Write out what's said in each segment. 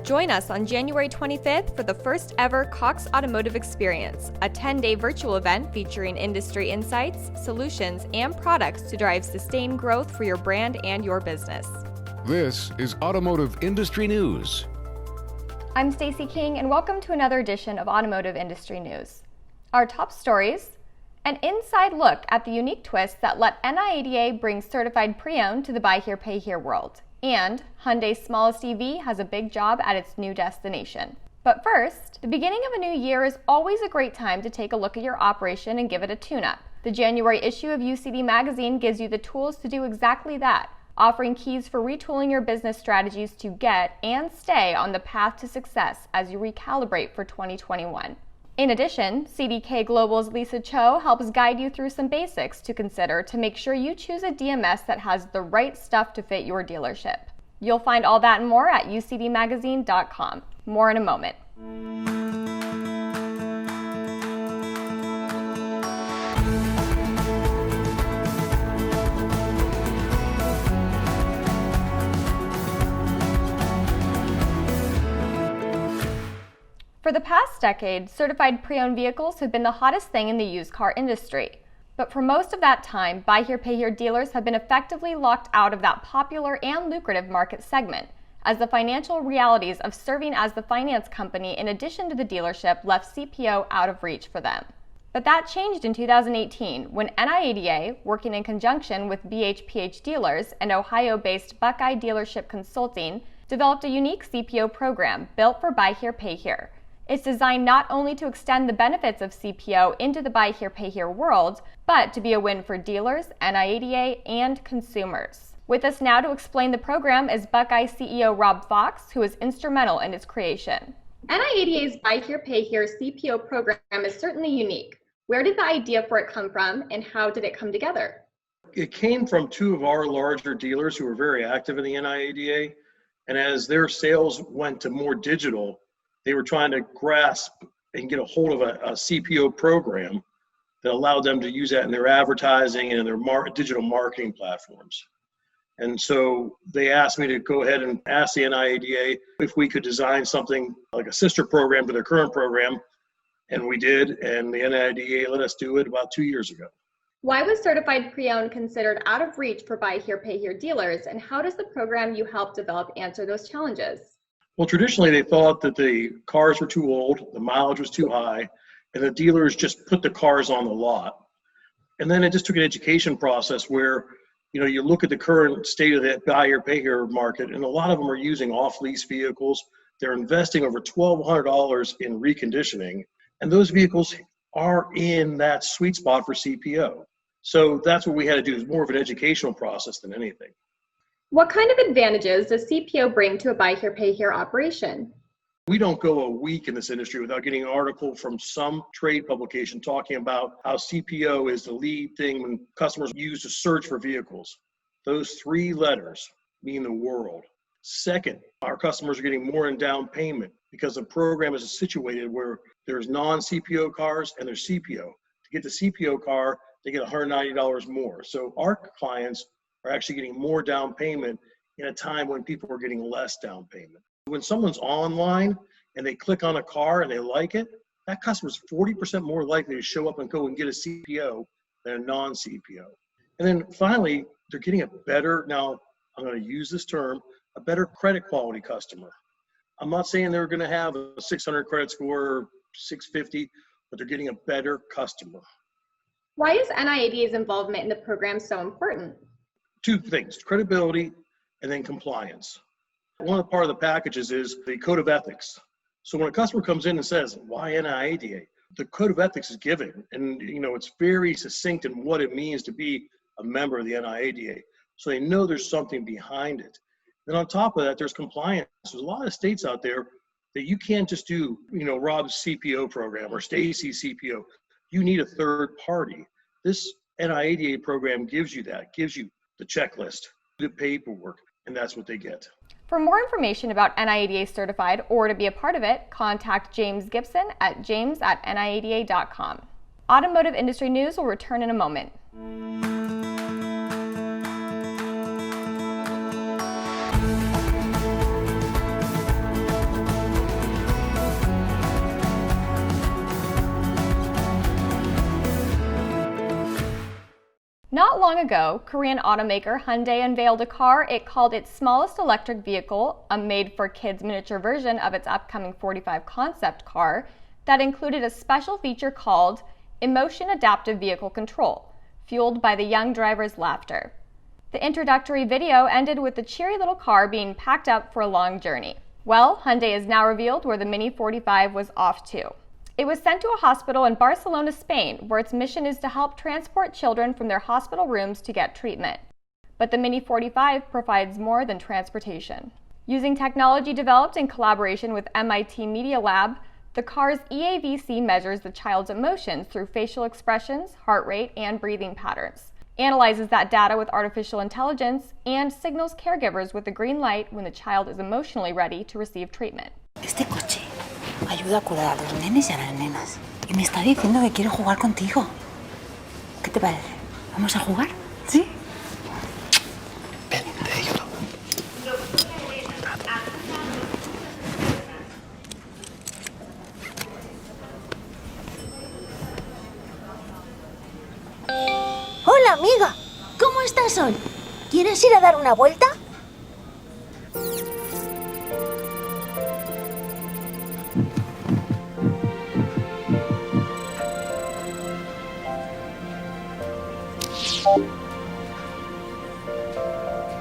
Join us on January 25th for the first ever Cox Automotive Experience, a 10-day virtual event featuring industry insights, solutions, and products to drive sustained growth for your brand and your business. This is Automotive Industry News. I'm Stacy King, and welcome to another edition of Automotive Industry News. Our top stories: an inside look at the unique twists that let NIADA bring certified pre-owned to the buy here, pay here world. And Hyundai's smallest EV has a big job at its new destination. But first, the beginning of a new year is always a great time to take a look at your operation and give it a tune-up. The January issue of UCD Magazine gives you the tools to do exactly that, offering keys for retooling your business strategies to get and stay on the path to success as you recalibrate for 2021. In addition, CDK Global's Lisa Cho helps guide you through some basics to consider to make sure you choose a DMS that has the right stuff to fit your dealership. You'll find all that and more at ucdmagazine.com. More in a moment. For the past decade, certified pre-owned vehicles have been the hottest thing in the used car industry. But for most of that time, buy here, pay here dealers have been effectively locked out of that popular and lucrative market segment, as the financial realities of serving as the finance company in addition to the dealership left CPO out of reach for them. But that changed in 2018 when NIADA, working in conjunction with BHPH dealers and Ohio-based Buckeye Dealership Consulting, developed a unique CPO program built for buy here, pay here. It's designed not only to extend the benefits of CPO into the buy here, pay here world, but to be a win for dealers, NIADA, and consumers. With us now to explain the program is Buckeye CEO Rob Fox, who is instrumental in its creation. NIADA's buy here, pay here CPO program is certainly unique. Where did the idea for it come from, and how did it come together? It came from two of our larger dealers who were very active in the NIADA, and as their sales went to more digital, they were trying to grasp and get a hold of a CPO program that allowed them to use that in their advertising and in their digital marketing platforms. And so they asked me to go ahead and ask the NIADA if we could design something like a sister program to their current program, and we did, and the NIADA let us do it about 2 years ago. Why was certified pre-owned considered out of reach for buy here, pay here dealers, and how does the program you helped develop answer those challenges? Well, traditionally, they thought that the cars were too old, the mileage was too high, and the dealers just put the cars on the lot. And then it just took an education process where, you look at the current state of the buy here, pay here market, and a lot of them are using off-lease vehicles. They're investing over $1,200 in reconditioning, and those vehicles are in that sweet spot for CPO. So that's what we had to do, is more of an educational process than anything. What kind of advantages does CPO bring to a buy here, pay here operation? We don't go a week in this industry without getting an article from some trade publication talking about how CPO is the lead thing when customers use to search for vehicles. Those three letters mean the world. Second, our customers are getting more in down payment because the program is situated where there's non-CPO cars and there's CPO. To get the CPO car, they get $190 more. So our clients are actually getting more down payment in a time when people are getting less down payment. When someone's online and they click on a car and they like it, that customer's 40% more likely to show up and go and get a CPO than a non-CPO. And then finally, they're getting a better, now I'm going to use this term, a better credit quality customer. I'm not saying they're going to have a 600 credit score or 650, but they're getting a better customer. Why is NIADA's involvement in the program so important? Two things, credibility and then compliance. One of the part of the packages is the code of ethics. So when a customer comes in and says, why NIADA? The code of ethics is given, and it's very succinct in what it means to be a member of the NIADA. So they know there's something behind it. Then on top of that, there's compliance. There's a lot of states out there that you can't just do, Rob's CPO program or Stacy's CPO. You need a third party. This NIADA program gives you that, gives you the checklist, the paperwork, and that's what they get. For more information about NIADA Certified or to be a part of it, contact James Gibson at james@niada.com. Automotive Industry News will return in a moment. long ago, Korean automaker Hyundai unveiled a car it called its smallest electric vehicle, a made-for-kids miniature version of its upcoming 45 concept car that included a special feature called Emotion Adaptive Vehicle Control, fueled by the young driver's laughter. The introductory video ended with the cheery little car being packed up for a long journey. Well, Hyundai has now revealed where the Mini 45 was off to. It was sent to a hospital in Barcelona, Spain, where its mission is to help transport children from their hospital rooms to get treatment. But the Mini 45 provides more than transportation. Using technology developed in collaboration with MIT Media Lab, the car's EAVC measures the child's emotions through facial expressions, heart rate, and breathing patterns, analyzes that data with artificial intelligence, and signals caregivers with a green light when the child is emotionally ready to receive treatment. Este coche ayuda a cuidar a los nenes y a las nenas. Y me está diciendo que quiere jugar contigo. ¿Qué te parece? ¿Vamos a jugar? ¿Sí? Vente, yo lo... Hola, amiga. ¿Cómo estás hoy? ¿Quieres ir a dar una vuelta?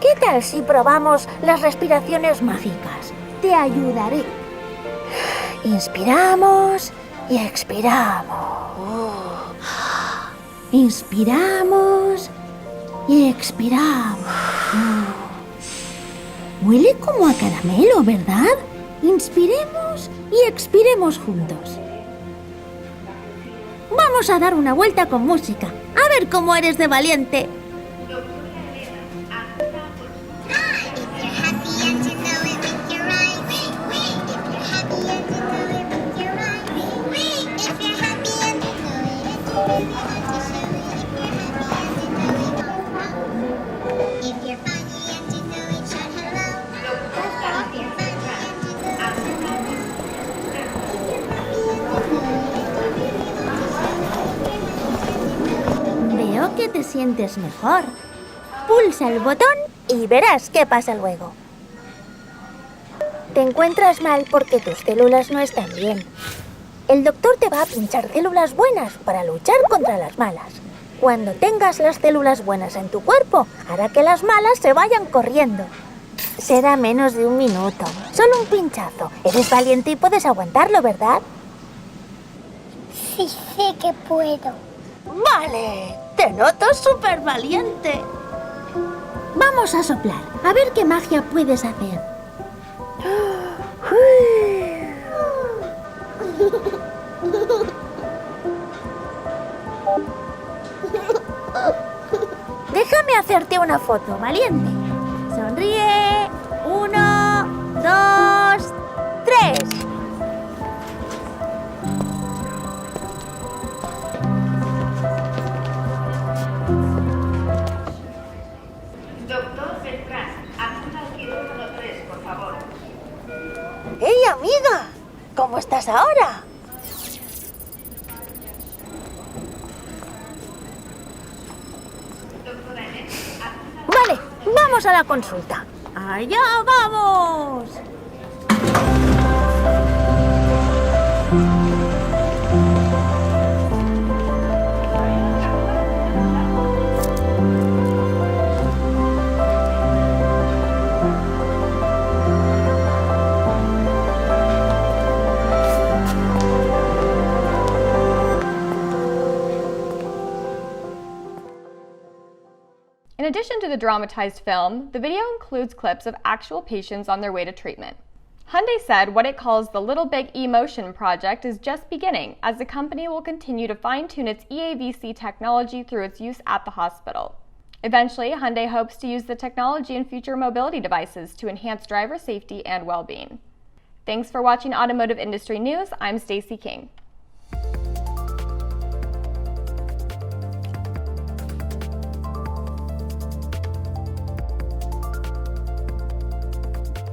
¿Qué tal si probamos las respiraciones mágicas? Te ayudaré. Inspiramos y expiramos. Inspiramos y expiramos. Huele como a caramelo, ¿verdad? Inspiremos y expiremos juntos. Vamos a dar una vuelta con música. A ver cómo eres de valiente. Veo que te sientes mejor. Pulsa el botón y verás qué pasa luego. Te encuentras mal porque tus células no están bien. El doctor te va a pinchar células buenas para luchar contra las malas. Cuando tengas las células buenas en tu cuerpo, hará que las malas se vayan corriendo. Será menos de 1 minuto. Solo un pinchazo. Eres valiente y puedes aguantarlo, ¿verdad? Sí, sé que puedo. ¡Vale! ¡Te noto súper valiente! Vamos a soplar, a ver qué magia puedes hacer. Déjame hacerte una foto, valiente. Sonríe. 1, 2, 3. Doctor Beltrán, acuda al quirófano 3, por favor. ¡Hey, amiga! ¿Cómo estás ahora? Vale, vamos a la consulta. ¡Allá vamos! In addition to the dramatized film, the video includes clips of actual patients on their way to treatment. Hyundai said what it calls the Little Big E-Motion project is just beginning, as the company will continue to fine-tune its EAVC technology through its use at the hospital. Eventually, Hyundai hopes to use the technology in future mobility devices to enhance driver safety and well-being. Thanks for watching Automotive Industry News. I'm Stacy King.